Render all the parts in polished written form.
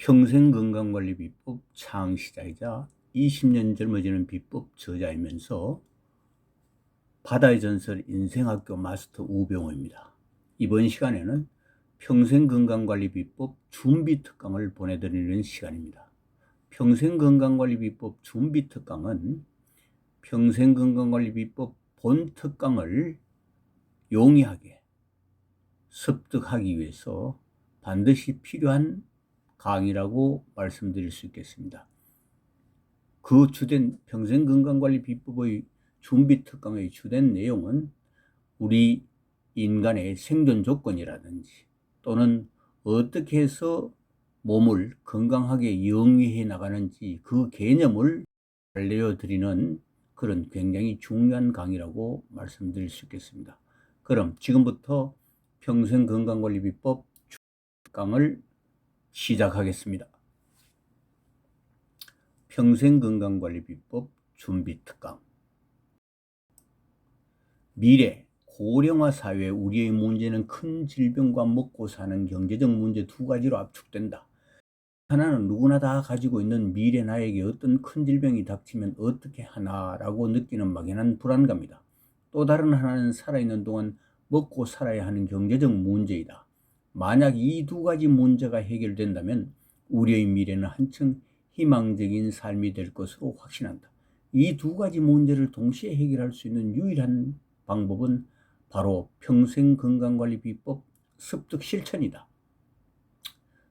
평생건강관리 비법 창시자이자 20년 젊어지는 비법 저자이면서 바다의 전설 인생학교 마스터 우병우입니다. 이번 시간에는 평생건강관리 비법 준비 특강을 보내드리는 시간입니다. 평생건강관리 비법 준비 특강은 평생건강관리 비법 본 특강을 용이하게 습득하기 위해서 반드시 필요한 강의라고 말씀드릴 수 있겠습니다. 그 주된 평생건강관리 비법의 준비 특강의 주된 내용은 우리 인간의 생존 조건이라든지 또는 어떻게 해서 몸을 건강하게 영위해 나가는지 그 개념을 알려드리는 그런 굉장히 중요한 강의라고 말씀드릴 수 있겠습니다. 그럼 지금부터 평생건강관리 비법 특강을 시작하겠습니다. 평생건강관리 비법 준비 특강. 미래 고령화 사회에 우리의 문제는 큰 질병과 먹고 사는 경제적 문제 두 가지로 압축된다. 하나는 누구나 다 가지고 있는 미래 나에게 어떤 큰 질병이 닥치면 어떻게 하나라고 느끼는 막연한 불안감이다. 또 다른 하나는 살아있는 동안 먹고 살아야 하는 경제적 문제이다. 만약 이 두 가지 문제가 해결된다면 우리의 미래는 한층 희망적인 삶이 될 것으로 확신한다. 이 두 가지 문제를 동시에 해결할 수 있는 유일한 방법은 바로 평생건강관리 비법 습득 실천이다.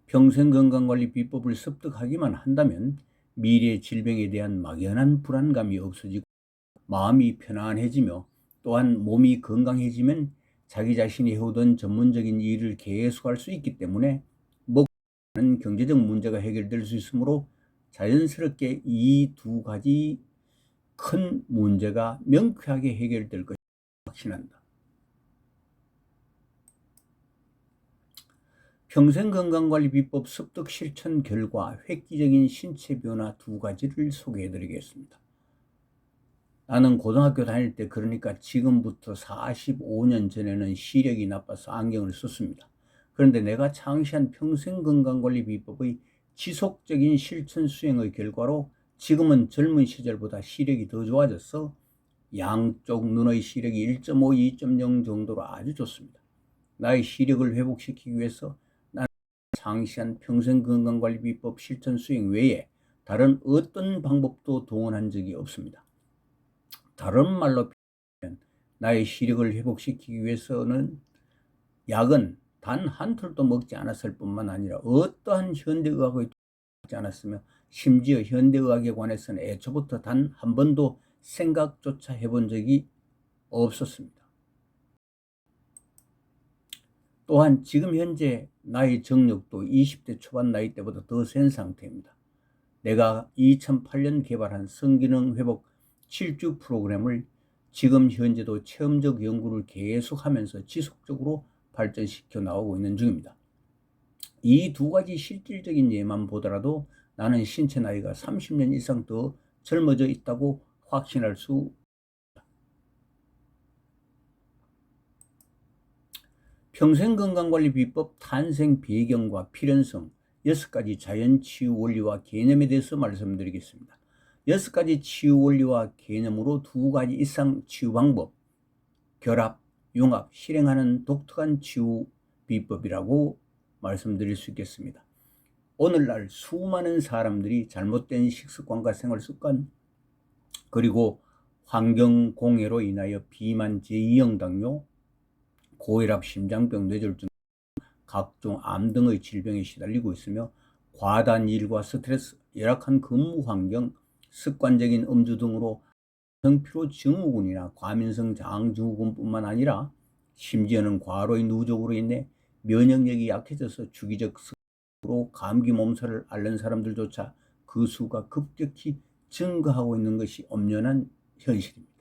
평생건강관리 비법을 습득하기만 한다면 미래 질병에 대한 막연한 불안감이 없어지고 마음이 편안해지며 또한 몸이 건강해지면 자기 자신이 해오던 전문적인 일을 계속할 수 있기 때문에 먹고 사는 경제적 문제가 해결될 수 있으므로 자연스럽게 이 두 가지 큰 문제가 명쾌하게 해결될 것을 확신한다. 평생건강관리 비법 습득 실천 결과 획기적인 신체 변화 두 가지를 소개해드리겠습니다. 나는 고등학교 다닐 때, 그러니까 지금부터 45년 전에는 시력이 나빠서 안경을 썼습니다. 그런데 내가 창시한 평생건강관리 비법의 지속적인 실천 수행의 결과로 지금은 젊은 시절보다 시력이 더 좋아져서 양쪽 눈의 시력이 1.5, 2.0 정도로 아주 좋습니다. 나의 시력을 회복시키기 위해서 나는 창시한 평생건강관리 비법 실천 수행 외에 다른 어떤 방법도 동원한 적이 없습니다. 다른 말로 표현하면 나의 시력을 회복시키기 위해서는 약은 단 한 톨도 먹지 않았을 뿐만 아니라 어떠한 현대의학의 먹지 않았으며 심지어 현대의학에 관해서는 애초부터 단 한 번도 생각조차 해본 적이 없었습니다. 또한 지금 현재 나의 정력도 20대 초반 나이 때보다 더 센 상태입니다. 내가 2008년 개발한 성기능 회복 7주 프로그램을 지금 현재도 체험적 연구를 계속하면서 지속적으로 발전시켜 나오고 있는 중입니다. 이 두 가지 실질적인 예만 보더라도 나는 신체 나이가 30년 이상 더 젊어져 있다고 확신할 수 있습니다. 평생건강관리 비법 탄생 배경과 필연성 6가지 자연치유 원리와 개념에 대해서 말씀드리겠습니다. 6가지 치유 원리와 개념으로 2가지 이상 치유 방법, 결합, 융합, 실행하는 독특한 치유 비법이라고 말씀드릴 수 있겠습니다. 오늘날 수많은 사람들이 잘못된 식습관과 생활습관, 그리고 환경공해로 인하여 비만, 제2형 당뇨, 고혈압, 심장병, 뇌졸중, 각종 암 등의 질병에 시달리고 있으며 과다한 일과 스트레스, 열악한 근무 환경, 습관적인 음주 등으로 성피로 증후군이나 과민성 장증후군뿐만 아니라 심지어는 과로의 누적으로 인해 면역력이 약해져서 주기적으로 감기 몸살을 앓는 사람들조차 그 수가 급격히 증가하고 있는 것이 엄연한 현실입니다.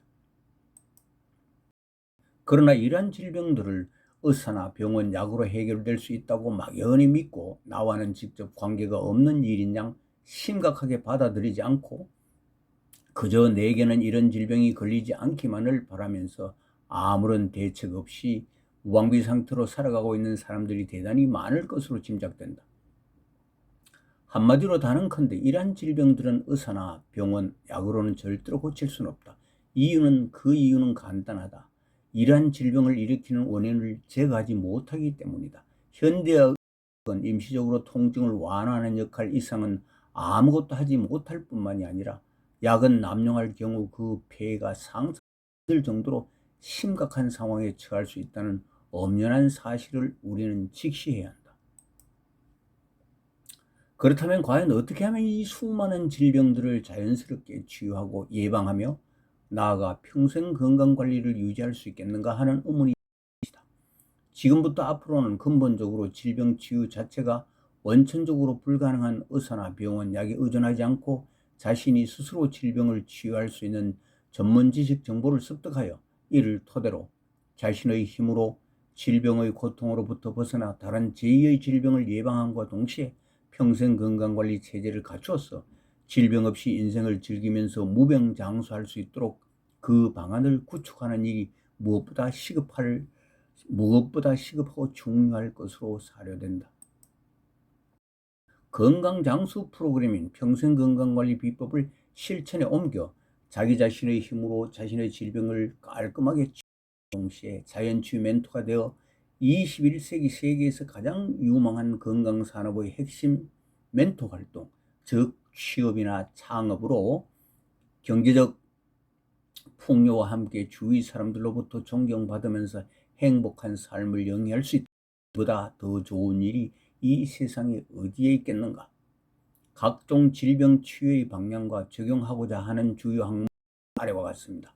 그러나 이러한 질병들을 의사나 병원 약으로 해결될 수 있다고 막연히 믿고 나와는 직접 관계가 없는 일인 양 심각하게 받아들이지 않고 그저 내게는 이런 질병이 걸리지 않기만을 바라면서 아무런 대책 없이 무방비 상태로 살아가고 있는 사람들이 대단히 많을 것으로 짐작된다. 한마디로 다는컨대 이러한 질병들은 의사나 병원, 약으로는 절대로 고칠 수는 없다. 그 이유는 간단하다. 이러한 질병을 일으키는 원인을 제거하지 못하기 때문이다. 현대의학은 임시적으로 통증을 완화하는 역할 이상은 아무것도 하지 못할 뿐만이 아니라 약은 남용할 경우 그 폐해가 상상될 정도로 심각한 상황에 처할 수 있다는 엄연한 사실을 우리는 직시해야 한다. 그렇다면 과연 어떻게 하면 이 수많은 질병들을 자연스럽게 치유하고 예방하며 나아가 평생 건강관리를 유지할 수 있겠는가 하는 의문이 있다. 지금부터 앞으로는 근본적으로 질병 치유 자체가 원천적으로 불가능한 의사나 병원, 약에 의존하지 않고 자신이 스스로 질병을 치유할 수 있는 전문 지식 정보를 습득하여 이를 토대로 자신의 힘으로 질병의 고통으로부터 벗어나 다른 제2의 질병을 예방함과 동시에 평생 건강관리 체제를 갖추어서 질병 없이 인생을 즐기면서 무병장수할 수 있도록 그 방안을 구축하는 일이 무엇보다 시급하고 중요할 것으로 사료된다. 건강장수 프로그램인 평생건강관리 비법을 실천에 옮겨 자기 자신의 힘으로 자신의 질병을 깔끔하게 치유하는 동시에 자연치유 멘토가 되어 21세기 세계에서 가장 유망한 건강산업의 핵심 멘토 활동, 즉 취업이나 창업으로 경제적 풍요와 함께 주위 사람들로부터 존경받으면서 행복한 삶을 영위할 수 있다. 보다 더 좋은 일이 이 세상에 어디에 있겠는가? 각종 질병 치유의 방향과 적용하고자 하는 주요 항목 아래와 같습니다.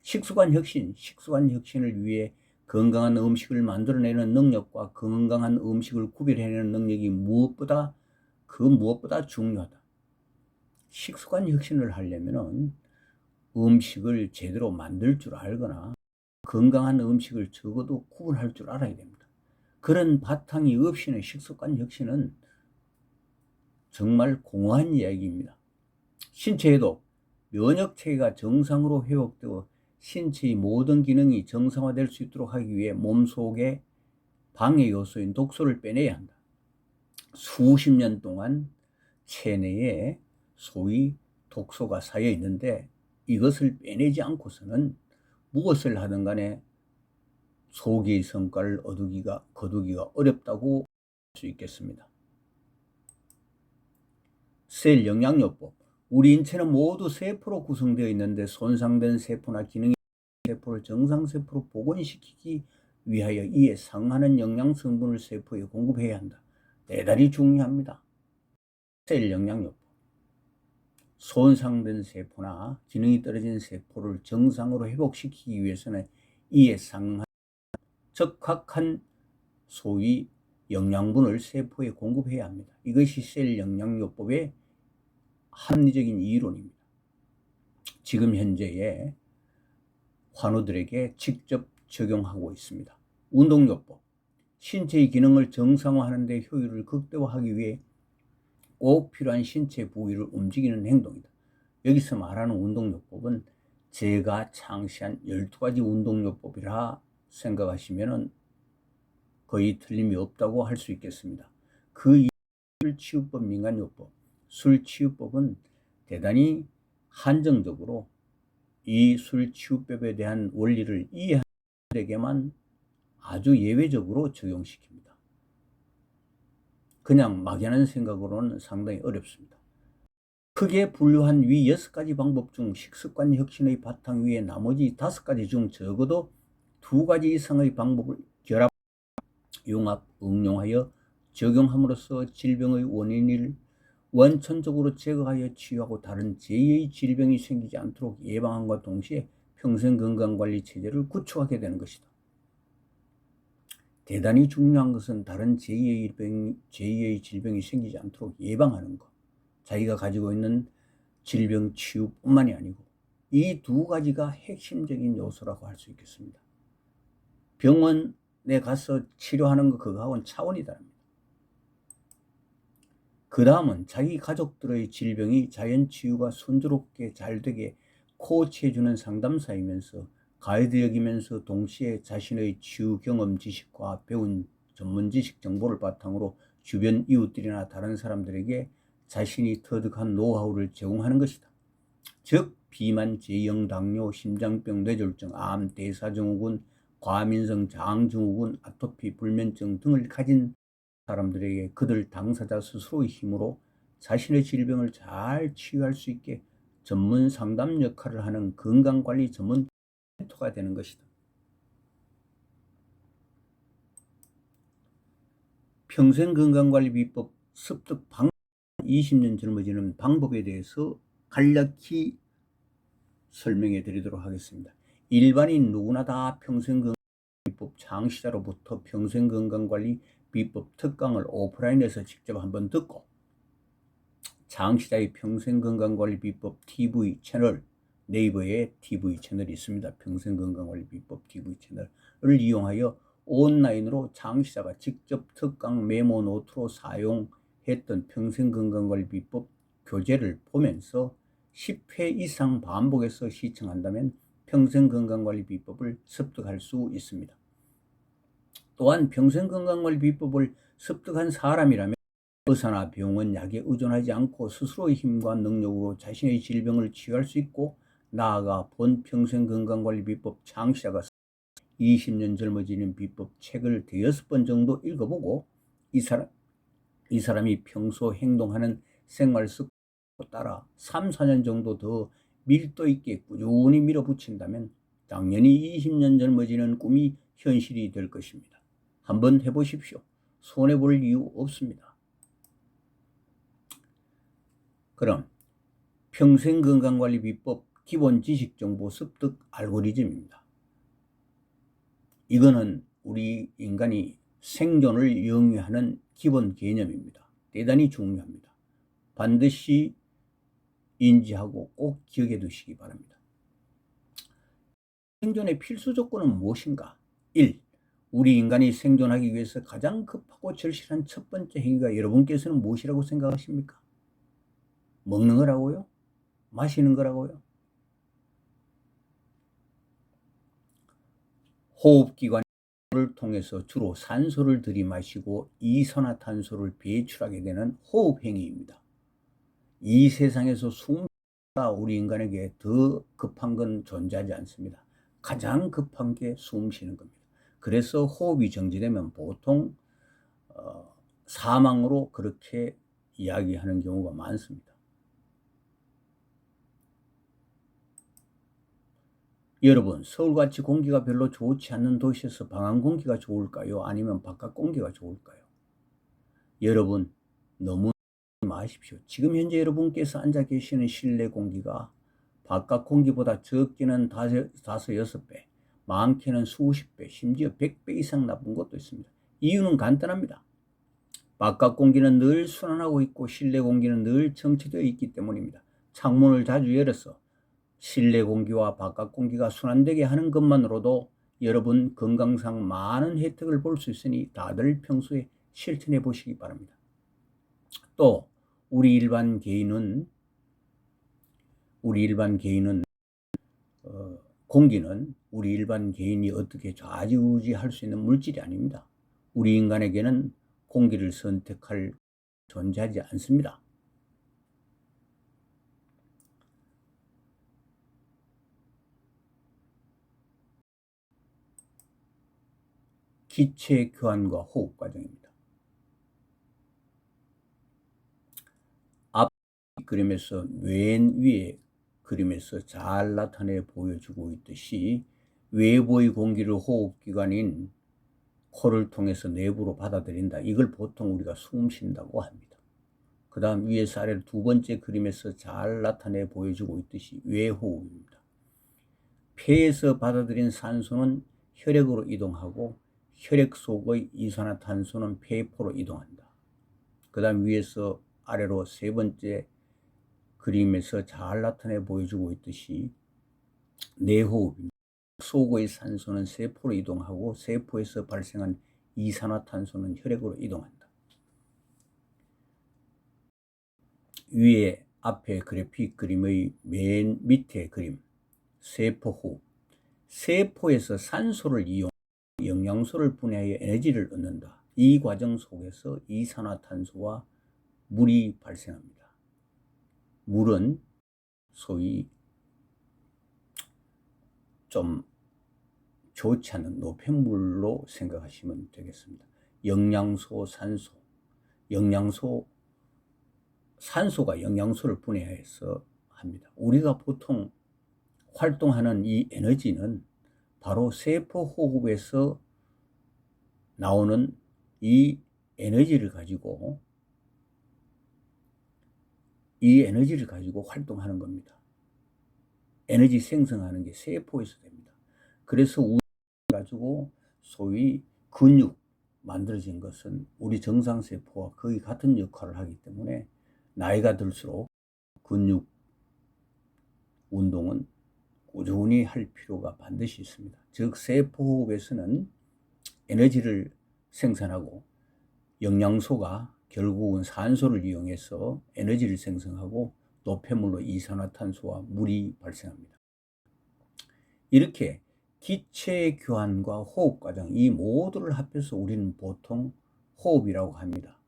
식습관 혁신을 위해 건강한 음식을 만들어내는 능력과 건강한 음식을 구별해내는 능력이 무엇보다 중요하다. 식습관 혁신을 하려면 음식을 제대로 만들 줄 알거나 건강한 음식을 적어도 구분할 줄 알아야 됩니다. 그런 바탕이 없이는 식습관 혁신은 정말 공허한 이야기입니다. 신체에도 면역체계가 정상으로 회복되어 신체의 모든 기능이 정상화될 수 있도록 하기 위해 몸속에 방해 요소인 독소를 빼내야 한다. 수십 년 동안 체내에 소위 독소가 쌓여 있는데 이것을 빼내지 않고서는 무엇을 하든 간에 소기의 성과를 거두기가 어렵다고 할 수 있겠습니다. 셀 영양요법. 우리 인체는 모두 세포로 구성되어 있는데 손상된 세포나 기능이 세포를 정상세포로 복원시키기 위하여 이에 상하는 영양 성분을 세포에 공급해야 한다. 대단히 중요합니다. 셀 영양요법. 손상된 세포나 기능이 떨어진 세포를 정상으로 회복시키기 위해서는 이에 상한 적합한 소위 영양분을 세포에 공급해야 합니다. 이것이 셀 영양요법의 합리적인 이론입니다. 지금 현재의 환우들에게 직접 적용하고 있습니다. 운동요법. 신체의 기능을 정상화하는 데 효율을 극대화하기 위해 꼭 필요한 신체 부위를 움직이는 행동이다. 여기서 말하는 운동요법은 제가 창시한 12가지 운동요법이라 생각하시면 거의 틀림이 없다고 할 수 있겠습니다. 그 술치유법, 민간요법, 술치유법은 대단히 한정적으로 이 술치유법에 대한 원리를 이해하는 분들에게만 아주 예외적으로 적용시킵니다. 그냥 막연한 생각으로는 상당히 어렵습니다. 크게 분류한 위 6가지 방법 중 식습관 혁신의 바탕 위에 나머지 5가지 중 적어도 2가지 이상의 방법을 결합, 융합, 응용하여 적용함으로써 질병의 원인을 원천적으로 제거하여 치유하고 다른 제2의 질병이 생기지 않도록 예방함과 동시에 평생 건강관리 체제를 구축하게 되는 것이다. 대단히 중요한 것은 다른 제2의 질병이 생기지 않도록 예방하는 것. 자기가 가지고 있는 질병 치유뿐만이 아니고 이 2가지가 핵심적인 요소라고 할 수 있겠습니다. 병원에 가서 치료하는 것 그거하고는 차원이 다릅니다. 그 다음은 자기 가족들의 질병이 자연치유가 순조롭게 잘 되게 코치해주는 상담사이면서 가이드 여기면서 동시에 자신의 치유 경험 지식과 배운 전문 지식 정보를 바탕으로 주변 이웃들이나 다른 사람들에게 자신이 터득한 노하우를 제공하는 것이다. 즉 비만, 제형 당뇨, 심장병, 뇌졸중, 암, 대사증후군, 과민성 장증후군, 아토피, 불면증 등을 가진 사람들에게 그들 당사자 스스로의 힘으로 자신의 질병을 잘 치유할 수 있게 전문 상담 역할을 하는 건강관리 전문 멘토가 되는 것이다. 평생건강관리 비법 습득 방법 20년 젊어지는 방법에 대해서 간략히 설명해 드리도록 하겠습니다. 일반인 누구나 다 평생건강관리 비법 창시자로부터 평생건강관리 비법 특강을 오프라인에서 직접 한번 듣고 창시자의 평생건강관리 비법 TV 채널, 네이버에 TV 채널이 있습니다. 평생건강관리 비법 TV 채널을 이용하여 온라인으로 창시자가 직접 특강 메모 노트로 사용했던 평생건강관리 비법 교재를 보면서 10회 이상 반복해서 시청한다면 평생건강관리 비법을 습득할 수 있습니다. 또한 평생건강관리 비법을 습득한 사람이라면 의사나 병원 약에 의존하지 않고 스스로의 힘과 능력으로 자신의 질병을 치유할 수 있고, 나아가 본 평생건강관리 비법 창시자가 20년 젊어지는 비법 책을 5번 정도 읽어보고 이 사람이 평소 행동하는 생활 습관을 따라 3, 4년 정도 더 밀도 있게 꾸준히 밀어붙인다면 당연히 20년 젊어지는 꿈이 현실이 될 것입니다. 한번 해보십시오. 손해볼 이유 없습니다. 그럼 평생건강관리 비법 기본 지식정보 습득 알고리즘입니다. 이거는 우리 인간이 생존을 영위하는 기본 개념입니다. 대단히 중요합니다. 반드시 인지하고 꼭 기억해 두시기 바랍니다. 생존의 필수 조건은 무엇인가? 1. 우리 인간이 생존하기 위해서 가장 급하고 절실한 첫 번째 행위가 여러분께서는 무엇이라고 생각하십니까? 먹는 거라고요? 마시는 거라고요? 호흡기관을 통해서 주로 산소를 들이마시고 이산화탄소를 배출하게 되는 호흡행위입니다. 이 세상에서 숨가 우리 인간에게 더 급한 건 존재하지 않습니다. 가장 급한 게 숨 쉬는 겁니다. 그래서 호흡이 정지되면 보통 사망으로 그렇게 이야기하는 경우가 많습니다. 여러분, 서울같이 공기가 별로 좋지 않는 도시에서 방 안 공기가 좋을까요? 아니면 바깥 공기가 좋을까요? 여러분, 너무 마십시오. 지금 현재 여러분께서 앉아 계시는 실내 공기가 바깥 공기보다 적게는 5, 6배, 많게는 수십 배, 심지어 100배 이상 나쁜 것도 있습니다. 이유는 간단합니다. 바깥 공기는 늘 순환하고 있고 실내 공기는 늘 정체되어 있기 때문입니다. 창문을 자주 열어서 실내 공기와 바깥 공기가 순환되게 하는 것만으로도 여러분 건강상 많은 혜택을 볼 수 있으니 다들 평소에 실천해 보시기 바랍니다. 또 우리 일반 개인은 공기는 우리 일반 개인이 어떻게 좌지우지할 수 있는 물질이 아닙니다. 우리 인간에게는 공기를 선택할 존재하지 않습니다. 기체 교환과 호흡 과정입니다. 앞 그림에서 맨 위에 그림에서 잘 나타내 보여주고 있듯이 외부의 공기를 호흡기관인 코를 통해서 내부로 받아들인다. 이걸 보통 우리가 숨 쉰다고 합니다. 그 다음 위에서 아래로 두 번째 그림에서 잘 나타내 보여주고 있듯이 외호흡입니다. 폐에서 받아들인 산소는 혈액으로 이동하고 혈액 속의 이산화탄소는 폐포로 이동한다. 그 다음 위에서 아래로 세 번째 그림에서 잘 나타내 보여주고 있듯이 내호흡입니다. 속의 산소는 세포로 이동하고 세포에서 발생한 이산화탄소는 혈액으로 이동한다. 위에 앞에 그래픽 그림의 맨 밑에 그림 세포호흡. 세포에서 산소를 이용 영양소를 분해하여 에너지를 얻는다. 이 과정 속에서 이산화탄소와 물이 발생합니다. 물은 소위 좀 좋지 않은 노폐물로 생각하시면 되겠습니다. 영양소, 산소, 산소가 영양소를 분해해서 합니다. 우리가 보통 활동하는 이 에너지는 바로 세포 호흡에서 나오는 이 에너지를 가지고 활동하는 겁니다. 에너지 생성하는 게 세포에서 됩니다. 그래서 우리 가지고 소위 근육 만들어진 것은 우리 정상세포와 거의 같은 역할을 하기 때문에 나이가 들수록 근육 운동은 꾸준히 할 필요가 반드시 있습니다. 즉 세포호흡에서는 에너지를 생산하고 영양소가 결국은 산소를 이용해서 에너지를 생성하고 노폐물로 이산화탄소와 물이 발생합니다. 이렇게 기체 교환과 호흡 과정, 이 모두를 합해서 우리는 보통 호흡이라고 합니다.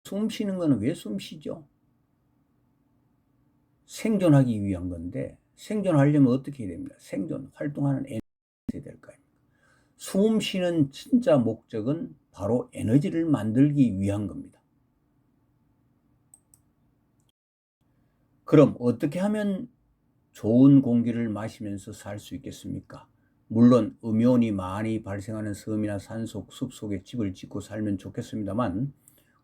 숨 쉬는 거는 왜 숨 쉬죠? 생존하기 위한 건데 생존하려면 어떻게 해야 됩니까? 생존, 활동하는 에너지가 있어야 될 거 아닙니까? 숨 쉬는 진짜 목적은 바로 에너지를 만들기 위한 겁니다. 그럼 어떻게 하면 좋은 공기를 마시면서 살 수 있겠습니까? 물론 음이온이 많이 발생하는 섬이나 산속, 숲속에 집을 짓고 살면 좋겠습니다만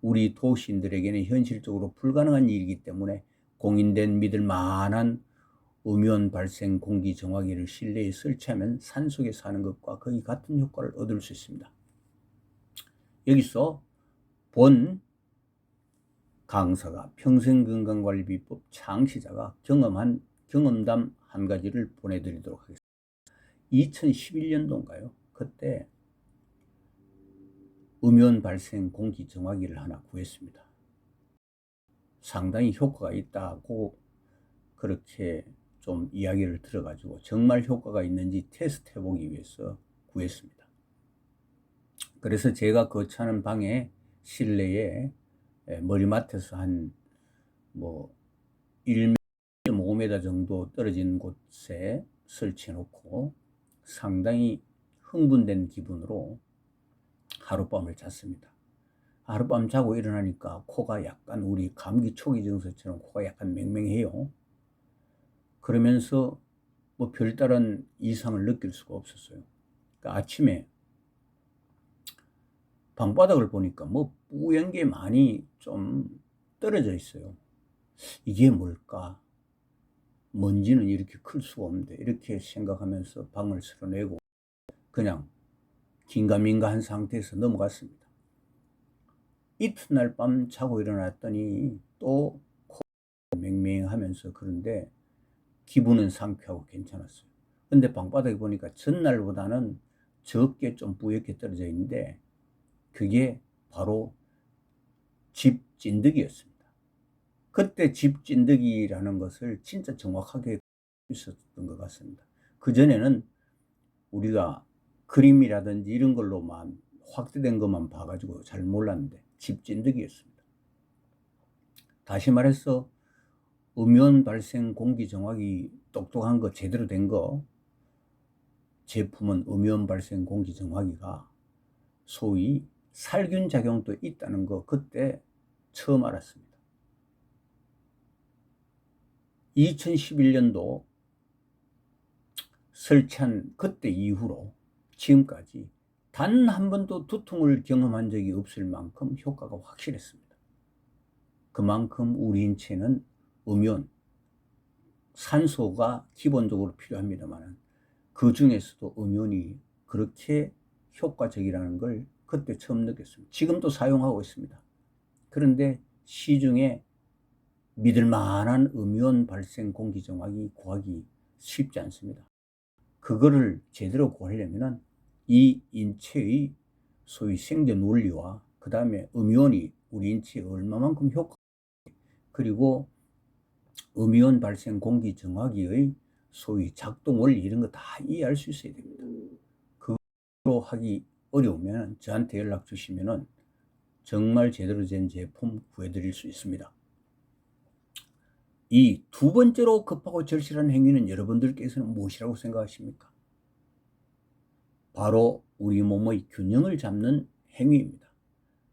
우리 도시인들에게는 현실적으로 불가능한 일이기 때문에 공인된 믿을 만한 음이온 발생 공기 정화기를 실내에 설치하면 산속에 사는 것과 거의 같은 효과를 얻을 수 있습니다. 여기서 본 강사가 평생건강관리비법 창시자가 경험담 한 가지를 보내드리도록 하겠습니다. 2011년도인가요? 그때 음이온 발생 공기 정화기를 하나 구했습니다. 상당히 효과가 있다고 그렇게 좀 이야기를 들어가지고 정말 효과가 있는지 테스트 해보기 위해서 구했습니다. 그래서 제가 거처하는 방에 실내에 머리맡에서 한 1.5m 정도 떨어진 곳에 설치해 놓고 상당히 흥분된 기분으로 하룻밤을 잤습니다. 하룻밤 자고 일어나니까 코가 약간 우리 감기 초기 증세처럼 코가 약간 맹맹해요. 그러면서 별다른 이상을 느낄 수가 없었어요. 그러니까 아침에 방바닥을 보니까 뿌연 게 많이 좀 떨어져 있어요. 이게 뭘까? 먼지는 이렇게 클 수가 없는데 이렇게 생각하면서 방을 쓸어내고 그냥 긴가민가한 상태에서 넘어갔습니다. 이튿날 밤 자고 일어났더니 또 코가 맹맹하면서 그런데 기분은 상쾌하고 괜찮았어요. 근데 방바닥에 보니까 전날보다는 적게 좀 뿌옇게 떨어져 있는데 그게 바로 집 찐득이었습니다. 그때 집 찐득이라는 것을 진짜 정확하게 있었던 것 같습니다. 그전에는 우리가 그림이라든지 이런 걸로만 확대된 것만 봐가지고 잘 몰랐는데 집 찐득이었습니다. 다시 말해서 음이온 발생 공기 정화기 똑똑한 거 제대로 된 거 제품은 음이온 발생 공기 정화기가 소위 살균 작용도 있다는 거 그때 처음 알았습니다. 2011년도 설치한 그때 이후로 지금까지 단 한 번도 두통을 경험한 적이 없을 만큼 효과가 확실했습니다. 그만큼 우리 인체는 음이온, 산소가 기본적으로 필요합니다만 그 중에서도 음이온이 그렇게 효과적이라는 걸 그때 처음 느꼈습니다. 지금도 사용하고 있습니다. 그런데 시중에 믿을 만한 음이온 발생 공기 정화기 구하기 쉽지 않습니다. 그거를 제대로 구하려면 이 인체의 소위 생존 원리와 그 다음에 음이온이 우리 인체에 얼마만큼 효과 그리고 음이온 발생 공기 정화기의 소위 작동 원리 이런 거 다 이해할 수 있어야 됩니다. 그거 하기 어려우면 저한테 연락 주시면 정말 제대로 된 제품 구해드릴 수 있습니다. 이 두 번째로 급하고 절실한 행위는 여러분들께서는 무엇이라고 생각하십니까? 바로 우리 몸의 균형을 잡는 행위입니다.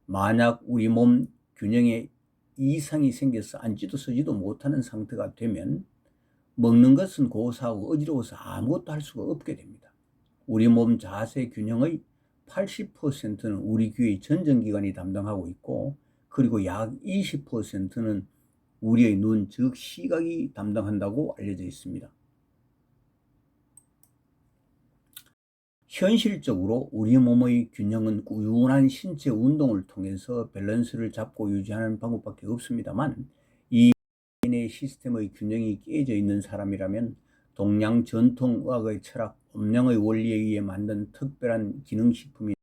만약 우리 몸 균형에 이상이 생겨서 앉지도 서지도 못하는 상태가 되면 먹는 것은 고사하고 어지러워서 아무것도 할 수가 없게 됩니다. 우리 몸 자세 균형의 80%는 우리 귀의 전정기관이 담당하고 있고, 그리고 약 20%는 우리의 눈, 즉 시각이 담당한다고 알려져 있습니다. 현실적으로 우리 몸의 균형은 꾸준한 신체 운동을 통해서 밸런스를 잡고 유지하는 방법밖에 없습니다만, 이 시스템의 균형이 깨져 있는 사람이라면 동양 전통의학의 철학, 음양의 원리에 의해 만든 특별한 기능식품인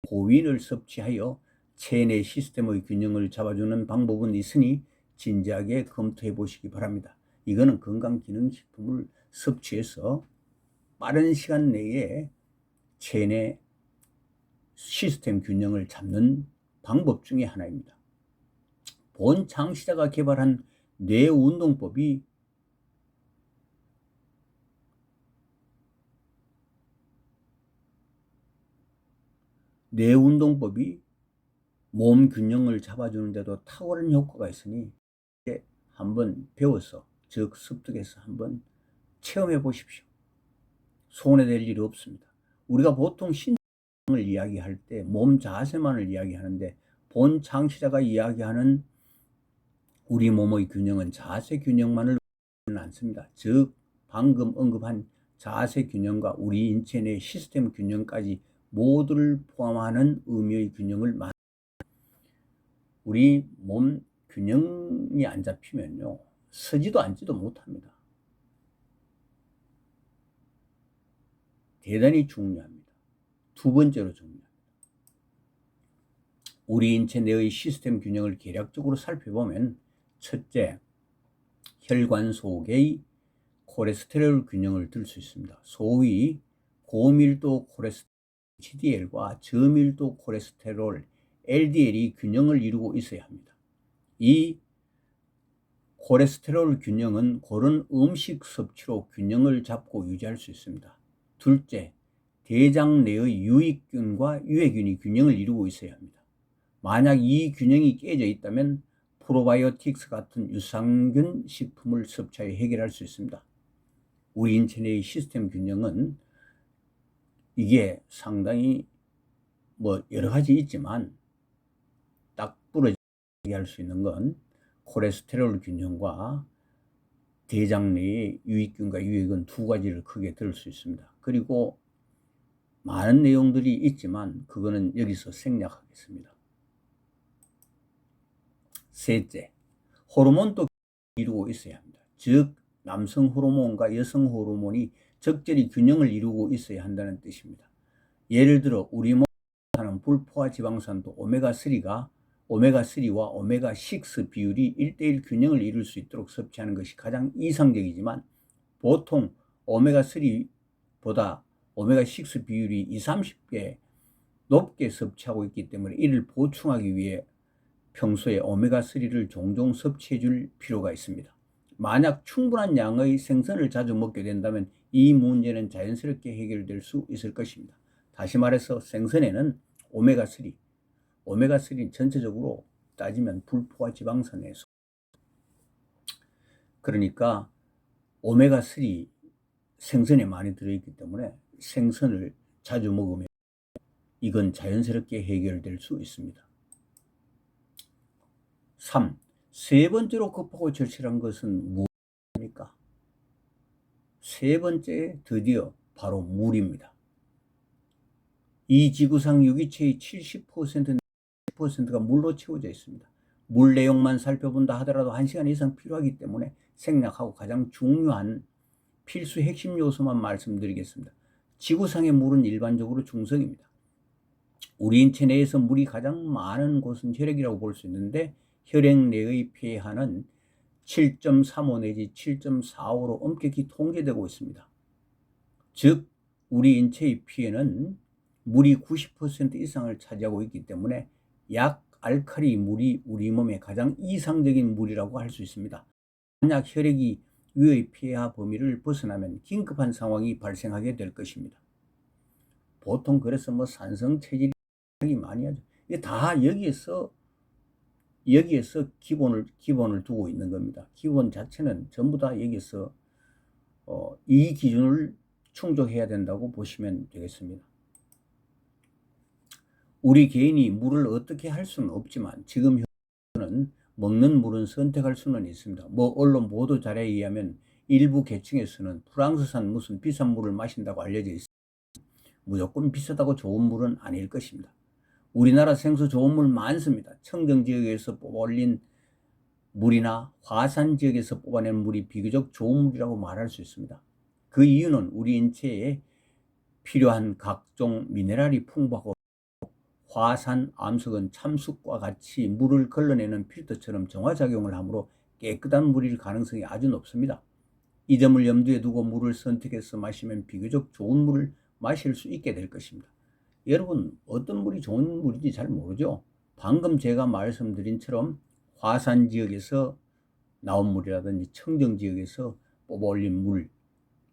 고윈을 섭취하여 체내 시스템의 균형을 잡아주는 방법은 있으니 진지하게 검토해 보시기 바랍니다. 이거는 건강기능식품을 섭취해서 빠른 시간 내에 체내 시스템 균형을 잡는 방법 중에 하나입니다. 본 창시자가 개발한 뇌운동법이 몸 균형을 잡아주는 데도 탁월한 효과가 있으니 한번 배워서, 즉 습득해서 한번 체험해 보십시오. 손해될 일이 없습니다. 우리가 보통 신을 이야기할 때 몸 자세만을 이야기하는데, 본 창시자가 이야기하는 우리 몸의 균형은 자세 균형만을 의미하지 않습니다. 즉 방금 언급한 자세 균형과 우리 인체 내 시스템 균형까지 모두를 포함하는 의미의 균형을 말합니다. 우리 몸 균형이 안 잡히면요, 서지도 앉지도 못합니다. 대단히 중요합니다. 두 번째로 중요합니다. 우리 인체 내의 시스템 균형을 계략적으로 살펴보면, 첫째, 혈관 속의 콜레스테롤 균형을 들 수 있습니다. 소위 고밀도 콜레스테롤 HDL과 저밀도 콜레스테롤 LDL이 균형을 이루고 있어야 합니다. 이 콜레스테롤 균형은 고른 음식 섭취로 균형을 잡고 유지할 수 있습니다. 둘째, 대장 내의 유익균과 유해균이 균형을 이루고 있어야 합니다. 만약 이 균형이 깨져 있다면 프로바이오틱스 같은 유산균 식품을 섭취하여 해결할 수 있습니다. 우리 인체 내의 시스템 균형은 이게 상당히 여러 가지 있지만 딱 부러지게 할 수 있는 건 콜레스테롤 균형과 대장 내의 유익균과 유해균 두 가지를 크게 들을 수 있습니다. 그리고 많은 내용들이 있지만 그거는 여기서 생략하겠습니다. 셋째, 호르몬도 이루고 있어야 합니다. 즉 남성 호르몬과 여성 호르몬이 적절히 균형을 이루고 있어야 한다는 뜻입니다. 예를 들어 우리 몸에 사는 불포화 지방산도 오메가3와 오메가6 비율이 1:1 균형을 이룰 수 있도록 섭취하는 것이 가장 이상적이지만, 보통 오메가3보다 오메가6 비율이 20-30배 높게 섭취하고 있기 때문에 이를 보충하기 위해 평소에 오메가3를 종종 섭취해 줄 필요가 있습니다. 만약 충분한 양의 생선을 자주 먹게 된다면 이 문제는 자연스럽게 해결될 수 있을 것입니다. 다시 말해서 생선에는 오메가3는 전체적으로 따지면 불포화 지방산에 속. 그러니까 오메가3 생선에 많이 들어있기 때문에 생선을 자주 먹으면 이건 자연스럽게 해결될 수 있습니다. 3. 세 번째로 급하고 절실한 것은 무엇입니까? 세 번째, 드디어 바로 물입니다. 이 지구상 유기체의 70%가 물로 채워져 있습니다. 물 내용만 살펴본다 하더라도 1시간 이상 필요하기 때문에 생략하고 가장 중요한 필수 핵심 요소만 말씀드리겠습니다. 지구상의 물은 일반적으로 중성입니다. 우리 인체 내에서 물이 가장 많은 곳은 혈액이라고 볼 수 있는데, 혈액 내의 pH는 7.35 내지 7.45로 엄격히 통제되고 있습니다. 즉 우리 인체의 pH는 물이 90% 이상을 차지하고 있기 때문에 약알칼리 물이 우리 몸에 가장 이상적인 물이라고 할 수 있습니다. 만약 혈액이 위의 폐하 범위를 벗어나면 긴급한 상황이 발생하게 될 것입니다. 보통 그래서 뭐 산성 체질이 많이 하죠. 이게 다 여기에서 기본을 두고 있는 겁니다. 기본 자체는 전부 다 여기서 이 기준을 충족해야 된다고 보시면 되겠습니다. 우리 개인이 물을 어떻게 할 수는 없지만 지금 현재는 먹는 물은 선택할 수는 있습니다. 뭐 언론 보도 자료에 의하면 일부 계층에서는 프랑스산 무슨 비싼 물을 마신다고 알려져 있습니다. 무조건 비싸다고 좋은 물은 아닐 것입니다. 우리나라 생수 좋은 물 많습니다. 청정 지역에서 뽑아올린 물이나 화산 지역에서 뽑아낸 물이 비교적 좋은 물이라고 말할 수 있습니다. 그 이유는 우리 인체에 필요한 각종 미네랄이 풍부하고 화산, 암석은 참숯과 같이 물을 걸러내는 필터처럼 정화작용을 하므로 깨끗한 물일 가능성이 아주 높습니다. 이 점을 염두에 두고 물을 선택해서 마시면 비교적 좋은 물을 마실 수 있게 될 것입니다. 여러분, 어떤 물이 좋은 물인지 잘 모르죠? 방금 제가 말씀드린 처럼 화산 지역에서 나온 물이라든지 청정 지역에서 뽑아 올린 물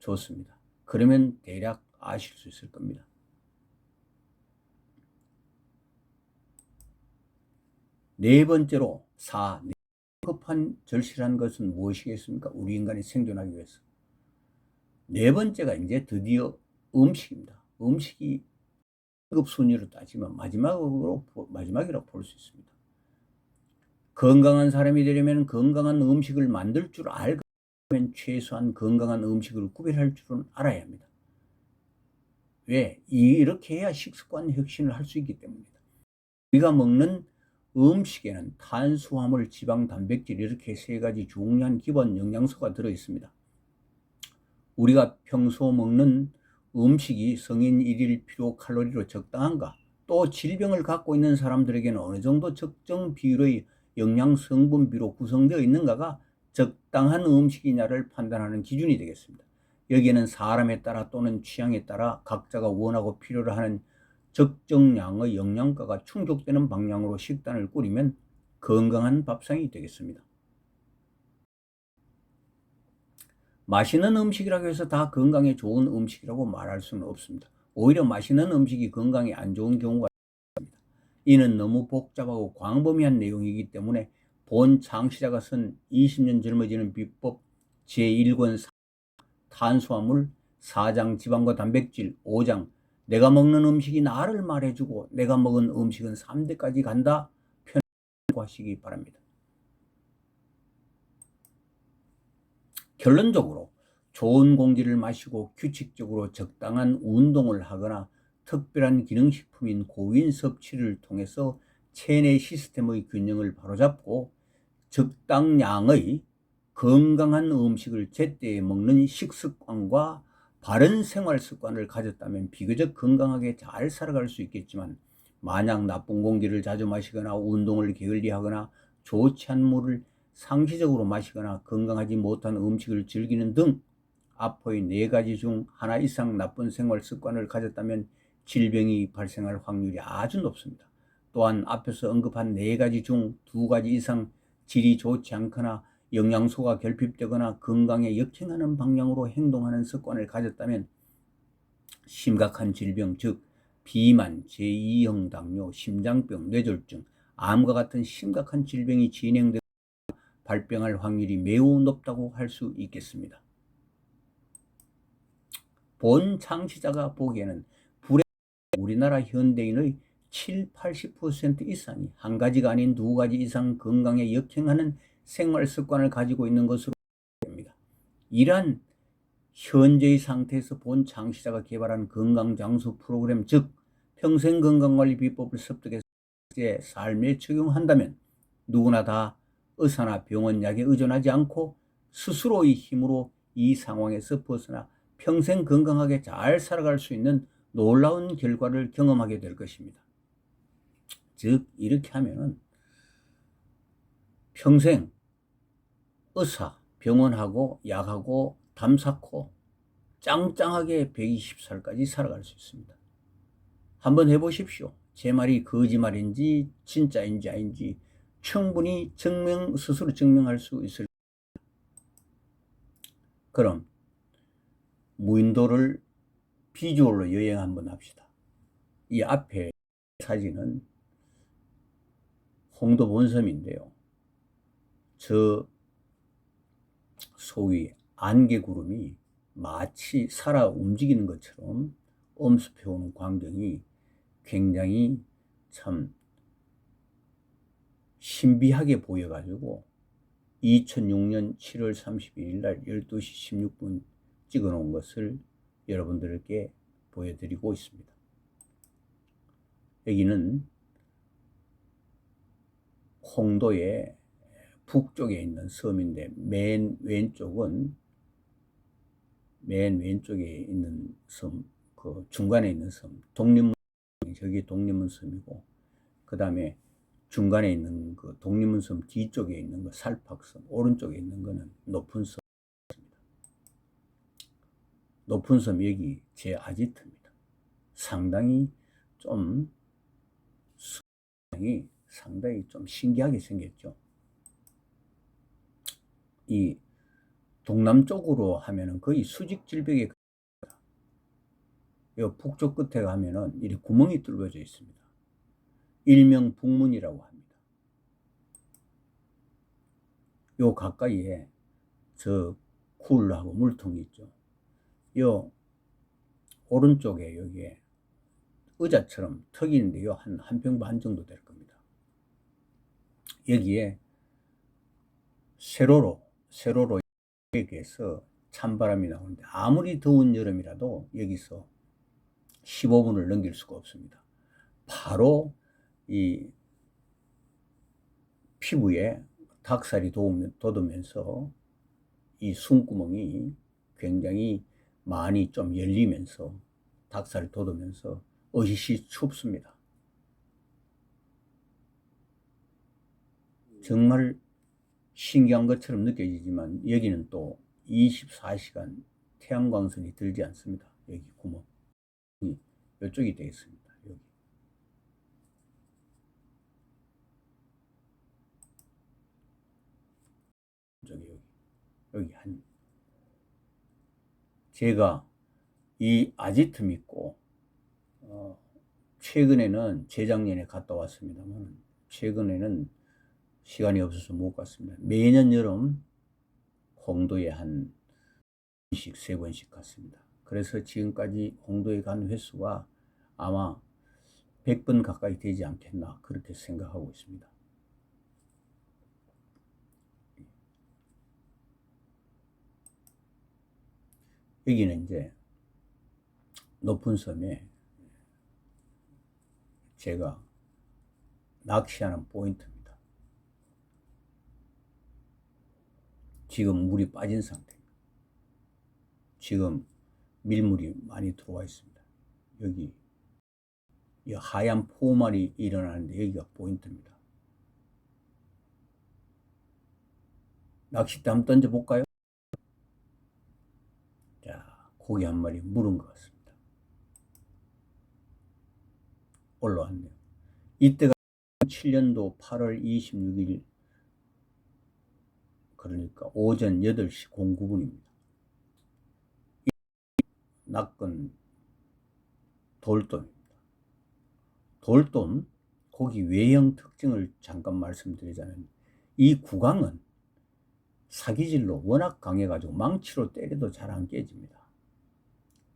좋습니다. 그러면 대략 아실 수 있을 겁니다. 네 번째로 급한 절실한 것은 무엇이겠습니까? 우리 인간이 생존하기 위해서. 네 번째가 이제 드디어 음식입니다. 음식이 급 순위로 따지면 마지막이라고 볼 수 있습니다. 건강한 사람이 되려면 건강한 음식을 만들 줄 알면 최소한 건강한 음식을 구별할 줄은 알아야 합니다. 왜? 이렇게 해야 식습관 혁신을 할 수 있기 때문입니다. 우리가 먹는 음식에는 탄수화물, 지방, 단백질 이렇게 세 가지 중요한 기본 영양소가 들어 있습니다. 우리가 평소 먹는 음식이 성인 일일 필요 칼로리로 적당한가? 또 질병을 갖고 있는 사람들에게는 어느 정도 적정 비율의 영양 성분비로 구성되어 있는가가 적당한 음식이냐를 판단하는 기준이 되겠습니다. 여기에는 사람에 따라 또는 취향에 따라 각자가 원하고 필요로 하는 적정량의 영양가가 충족되는 방향으로 식단을 꾸리면 건강한 밥상이 되겠습니다. 맛있는 음식이라고 해서 다 건강에 좋은 음식이라고 말할 수는 없습니다. 오히려 맛있는 음식이 건강에 안 좋은 경우가 있습니다. 이는 너무 복잡하고 광범위한 내용이기 때문에 본 창시자가 쓴 20년 젊어지는 비법 제1권 탄수화물, 4장 지방과 단백질, 5장 내가 먹는 음식이 나를 말해주고 내가 먹은 음식은 3대까지 간다 편하시기 바랍니다. 결론적으로 좋은 공기를 마시고 규칙적으로 적당한 운동을 하거나 특별한 기능식품인 고윈 섭취를 통해서 체내 시스템의 균형을 바로잡고 적당량의 건강한 음식을 제때에 먹는 식습관과 바른 생활습관을 가졌다면 비교적 건강하게 잘 살아갈 수 있겠지만 만약 나쁜 공기를 자주 마시거나 운동을 게을리하거나 좋지 않은 물을 상시적으로 마시거나 건강하지 못한 음식을 즐기는 등 앞의 네 가지 중 하나 이상 나쁜 생활 습관을 가졌다면 질병이 발생할 확률이 아주 높습니다. 또한 앞에서 언급한 네 가지 중 두 가지 이상 질이 좋지 않거나 영양소가 결핍되거나 건강에 역행하는 방향으로 행동하는 습관을 가졌다면 심각한 질병, 즉 비만, 제2형 당뇨, 심장병, 뇌졸중, 암과 같은 심각한 질병이 진행되고 발병할 확률이 매우 높다고 할 수 있겠습니다. 본 창시자가 보기에는 우리나라 현대인의 70~80% 이상이 한 가지가 아닌 두 가지 이상 건강에 역행하는 생활 습관을 가지고 있는 것으로 됩니다. 이러한 현재의 상태에서 본 창시자가 개발한 건강장수 프로그램, 즉 평생건강관리 비법을 습득해서 삶에 적용한다면 누구나 다 의사나 병원 약에 의존하지 않고 스스로의 힘으로 이 상황에서 벗어나 평생 건강하게 잘 살아갈 수 있는 놀라운 결과를 경험하게 될 것입니다. 즉 이렇게 하면은 평생 의사, 병원하고 약하고 담 쌓고 짱짱하게 120살까지 살아갈 수 있습니다. 한번 해보십시오. 제 말이 거짓말인지 진짜인지 아닌지 충분히 스스로 증명할 수 있을 그럼 무인도를 비주얼로 여행 한번 합시다. 이 앞에 사진은 홍도 본섬인데요. 저 소위 안개구름이 마치 살아 움직이는 것처럼 엄습해오는 광경이 굉장히 참 신비하게 보여가지고 2006년 7월 31일 날 12시 16분 찍어 놓은 것을 여러분들께 보여드리고 있습니다. 여기는 홍도의 북쪽에 있는 섬인데 맨 왼쪽에 있는 섬, 그 중간에 있는 섬, 독립문, 저기 독립문 섬이고, 그 다음에 중간에 있는 그 독립문 섬 뒤쪽에 있는 거 살팍섬, 오른쪽에 있는 거는 높은 섬입니다. 높은 섬 여기 제 아지트입니다. 상당히 좀 신기하게 생겼죠. 이 동남쪽으로 하면은 거의 수직 질벽에, 이 북쪽 끝에 가면은 이 구멍이 뚫려져 있습니다. 일명 북문이라고 합니다. 요 가까이에 저 쿨하고 물통이 있죠. 요 오른쪽에 여기에 의자처럼 턱이 있는데요. 한 평 반 정도 될 겁니다. 여기에 세로로 여기에서 찬바람이 나오는데 아무리 더운 여름이라도 여기서 15분을 넘길 수가 없습니다. 바로 이 피부에 닭살이 돋으면서 이 숨구멍이 굉장히 많이 좀 열리면서 닭살이 돋으면서 어시시 춥습니다. 정말 신기한 것처럼 느껴지지만 여기는 또 24시간 태양광선이 들지 않습니다. 여기 구멍 이쪽이 되겠습니다. 여기 제가 이 아지트 믿고 최근에는 재작년에 갔다 왔습니다만 최근에는 시간이 없어서 못 갔습니다. 매년 여름 홍도에 한 2번씩 3번씩 갔습니다. 그래서 지금까지 홍도에 간 횟수가 아마 100번 가까이 되지 않겠나 그렇게 생각하고 있습니다. 여기는 이제 높은 섬에 제가 낚시하는 포인트입니다. 지금 물이 빠진 상태입니다. 지금 밀물이 많이 들어와 있습니다. 여기 이 하얀 포말이 일어나는데 여기가 포인트입니다. 낚싯대 한번 던져볼까요? 자, 고기 한 마리 물은 것 같습니다. 올라왔네요. 이때가 7년도 8월 26일 그러니까 오전 8시 09분입니다. 낚은 돌돔입니다. 돌돔 고기 외형 특징을 잠깐 말씀드리자면 이 구강은 사기질로 워낙 강해가지고 망치로 때려도 잘 안 깨집니다.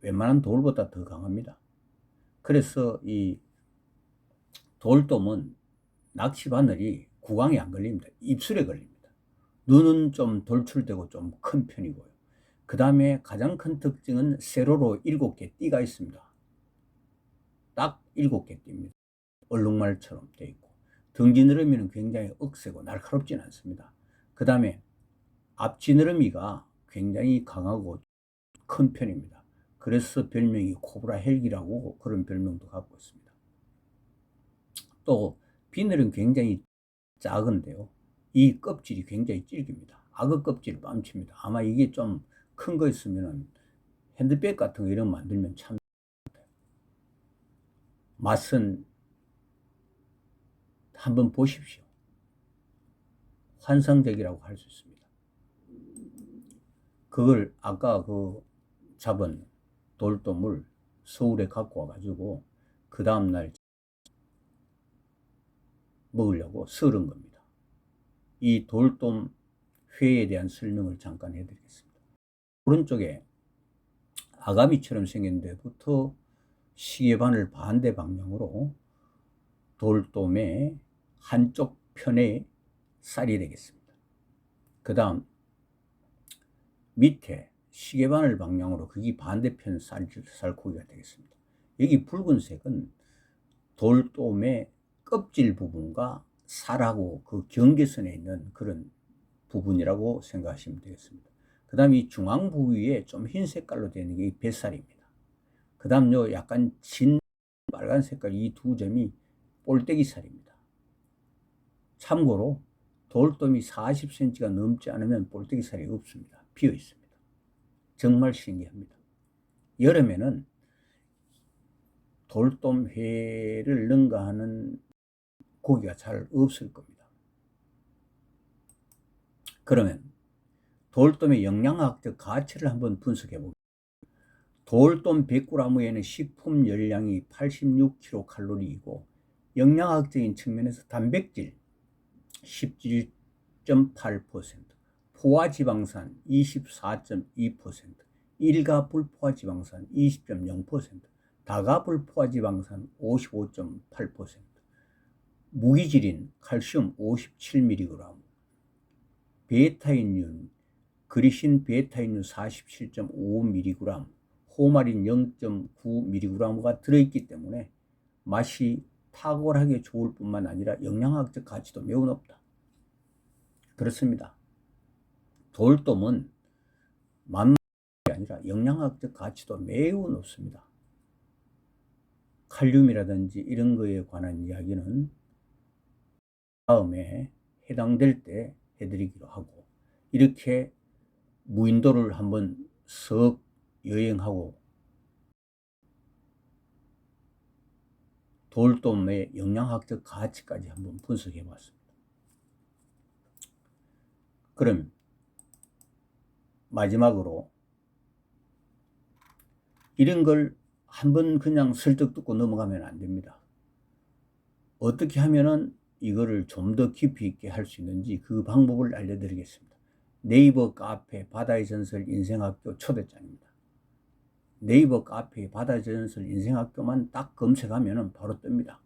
웬만한 돌보다 더 강합니다. 그래서 이 돌돔은 낚시 바늘이 구강에 안 걸립니다. 입술에 걸립니다. 눈은 좀 돌출되고 좀 큰 편이고요. 그 다음에 가장 큰 특징은 세로로 7개 띠가 있습니다. 딱 7개 띠입니다. 얼룩말처럼 되어 있고 등지느러미는 굉장히 억세고 날카롭진 않습니다. 그 다음에 앞지느러미가 굉장히 강하고 큰 편입니다. 그래서 별명이 코브라 헬기라고 그런 별명도 갖고 있습니다. 또 비늘은 굉장히 작은데요. 이 껍질이 굉장히 질깁니다. 악어 껍질을 뺨칩니다. 아마 이게 좀 큰 거 있으면 핸드백 같은 거 이런 거 만들면 참 맛은 한번 보십시오. 환상적이라고 할 수 있습니다. 그걸 아까 그 잡은 돌돔을 서울에 갖고 와가지고 그 다음날 먹으려고 썰은 겁니다. 이 돌돔 회에 대한 설명을 잠깐 해드리겠습니다. 오른쪽에 아가미처럼 생겼는데부터 시계바늘 반대 방향으로 돌돔의 한쪽 편에 쌀이 되겠습니다. 그 다음 밑에 시계바늘 방향으로 그게 반대편 살코기가 되겠습니다. 여기 붉은색은 돌돔의 껍질 부분과 살하고 그 경계선에 있는 그런 부분이라고 생각하시면 되겠습니다. 그 다음 이 중앙 부위에 좀 흰 색깔로 되는 게 뱃살입니다. 그 다음 요 약간 진 빨간 색깔 이 두 점이 볼때기 살입니다. 참고로 돌돔이 40cm가 넘지 않으면 볼때기 살이 없습니다. 비어 있습니다. 정말 신기합니다. 여름에는 돌돔 회를 능가하는 고기가 잘 없을 겁니다. 그러면 돌돔의 영양학적 가치를 한번 분석해 보겠습니다. 돌돔 100g에는 식품 열량이 86kcal이고 영양학적인 측면에서 단백질 17.8%, 포화지방산 24.2%, 일가불포화지방산 20.0%, 다가불포화지방산 55.8%, 무기질인 칼슘 57mg, 베타인륜, 그리신 베타인륜 47.5mg, 호마린 0.9mg가 들어있기 때문에 맛이 탁월하게 좋을 뿐만 아니라 영양학적 가치도 매우 높다. 그렇습니다. 돌돔은 만만한 게 아니라 영양학적 가치도 매우 높습니다. 칼륨이라든지 이런 거에 관한 이야기는 다음에 해당될 때 해드리기로 하고, 이렇게 무인도를 한번 석 여행하고 돌돔의 영양학적 가치까지 한번 분석해 봤습니다. 그럼 마지막으로 이런 걸 한번 그냥 슬쩍 듣고 넘어가면 안 됩니다. 어떻게 하면은 이거를 좀 더 깊이 있게 할 수 있는지 그 방법을 알려드리겠습니다. 네이버 카페 바다의 전설 인생학교 초대장입니다. 네이버 카페 바다의 전설 인생학교만 딱 검색하면 바로 뜹니다.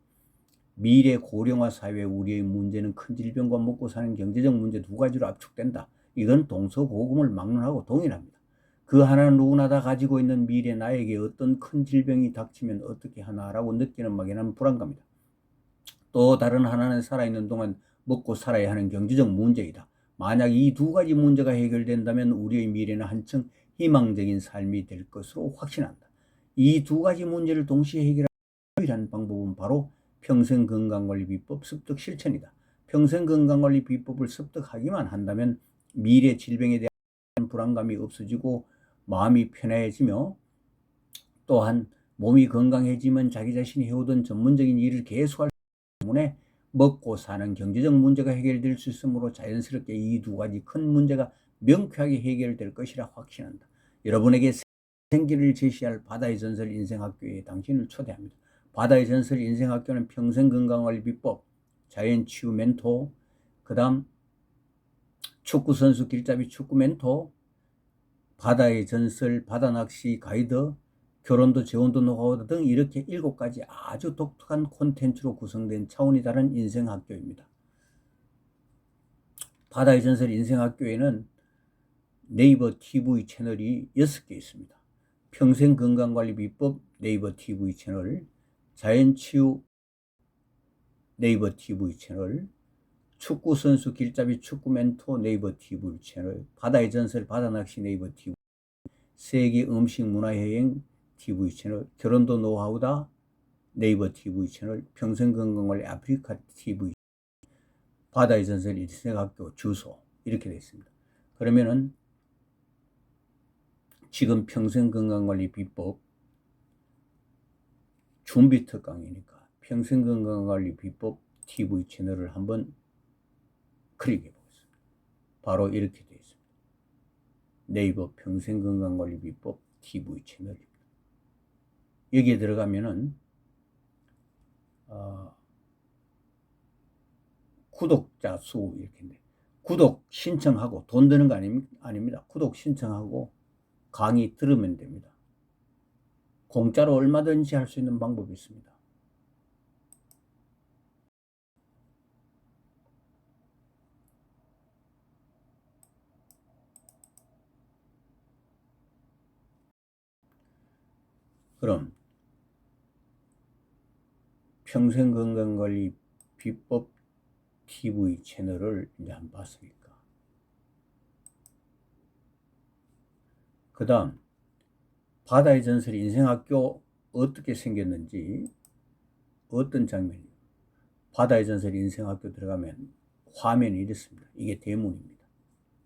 미래 고령화 사회 우리의 문제는 큰 질병과 먹고 사는 경제적 문제 두 가지로 압축된다. 이건 동서고금을 막론하고 동일합니다. 그 하나는 누구나 다 가지고 있는 미래 나에게 어떤 큰 질병이 닥치면 어떻게 하나라고 느끼는 막연한 불안감이다. 또 다른 하나는 살아있는 동안 먹고 살아야 하는 경제적 문제이다. 만약 이 두 가지 문제가 해결된다면 우리의 미래는 한층 희망적인 삶이 될 것으로 확신한다. 이 두 가지 문제를 동시에 해결하는 유일한 방법은 바로 평생건강관리비법 습득 실천이다. 평생건강관리 비법을 습득하기만 한다면 미래 질병에 대한 불안감이 없어지고 마음이 편해지며, 또한 몸이 건강해지면 자기 자신이 해오던 전문적인 일을 계속할 수 있기 때문에 먹고 사는 경제적 문제가 해결될 수 있으므로 자연스럽게 이 두 가지 큰 문제가 명쾌하게 해결될 것이라 확신한다. 여러분에게 생기를 제시할 바다의 전설 인생학교에 당신을 초대합니다. 바다의 전설 인생학교는 평생건강관리 비법, 자연치유 멘토, 그 다음 축구선수 길잡이 축구 멘토, 바다의 전설 바다낚시 가이드, 결혼도 재혼도 노하우 등 이렇게 7가지 아주 독특한 콘텐츠로 구성된 차원이 다른 인생학교입니다. 바다의 전설 인생학교에는 네이버 TV 채널이 6개 있습니다. 평생건강관리 비법 네이버 TV 채널, 자연치유 네이버 TV 채널, 축구선수 길잡이 축구 멘토 네이버 TV 채널, 바다의 전설 바다낚시 네이버 TV, 세계 음식 문화여행 TV 채널, 결혼도 노하우다 네이버 TV 채널, 평생건강관리 아프리카 TV, 바다의 전설 인생학교 주소 이렇게 되어 있습니다. 그러면은 지금 평생건강관리 비법 준비 특강이니까 평생건강관리 비법 TV 채널을 한번 클릭해 보겠습니다. 바로 이렇게 되어 있습니다. 네이버 평생건강관리비법 TV 채널입니다. 여기에 들어가면은 구독자 수 이렇게 구독 신청하고 돈 드는 거 아닙니다. 구독 신청하고 강의 들으면 됩니다. 공짜로 얼마든지 할 수 있는 방법이 있습니다. 그럼 평생건강관리 비법 TV 채널을 이제 한번 봤으니까 그 다음 바다의 전설 인생학교 어떻게 생겼는지 어떤 장면이에요. 바다의 전설 인생학교 들어가면 화면이 이렇습니다. 이게 대문입니다.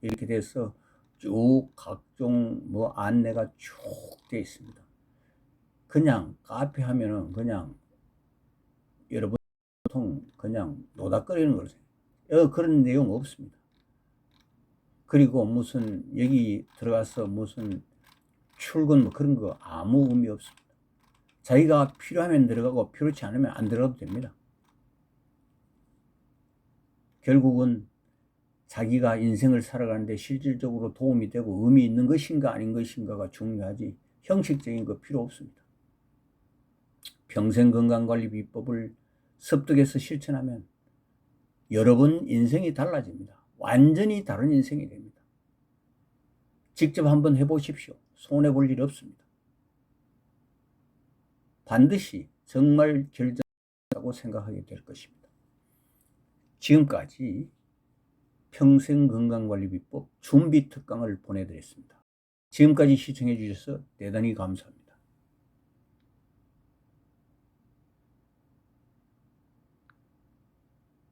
이렇게 돼서 쭉 각종 안내가 쭉 되어 있습니다. 그냥 카페 하면은 그냥 여러분 보통 그냥 노닥거리는 걸 생각해요. 그런 내용 없습니다. 그리고 무슨 여기 들어가서 무슨 출근 그런 거 아무 의미 없습니다. 자기가 필요하면 들어가고 필요치 않으면 안 들어가도 됩니다. 결국은 자기가 인생을 살아가는데 실질적으로 도움이 되고 의미 있는 것인가 아닌 것인가가 중요하지 형식적인 거 필요 없습니다. 평생건강관리 비법을 습득해서 실천하면 여러분 인생이 달라집니다. 완전히 다른 인생이 됩니다. 직접 한번 해보십시오. 손해볼 일 없습니다. 반드시 정말 결정하고 생각하게 될 것입니다. 지금까지 평생건강관리비법 준비 특강을 보내드렸습니다. 지금까지 시청해 주셔서 대단히 감사합니다.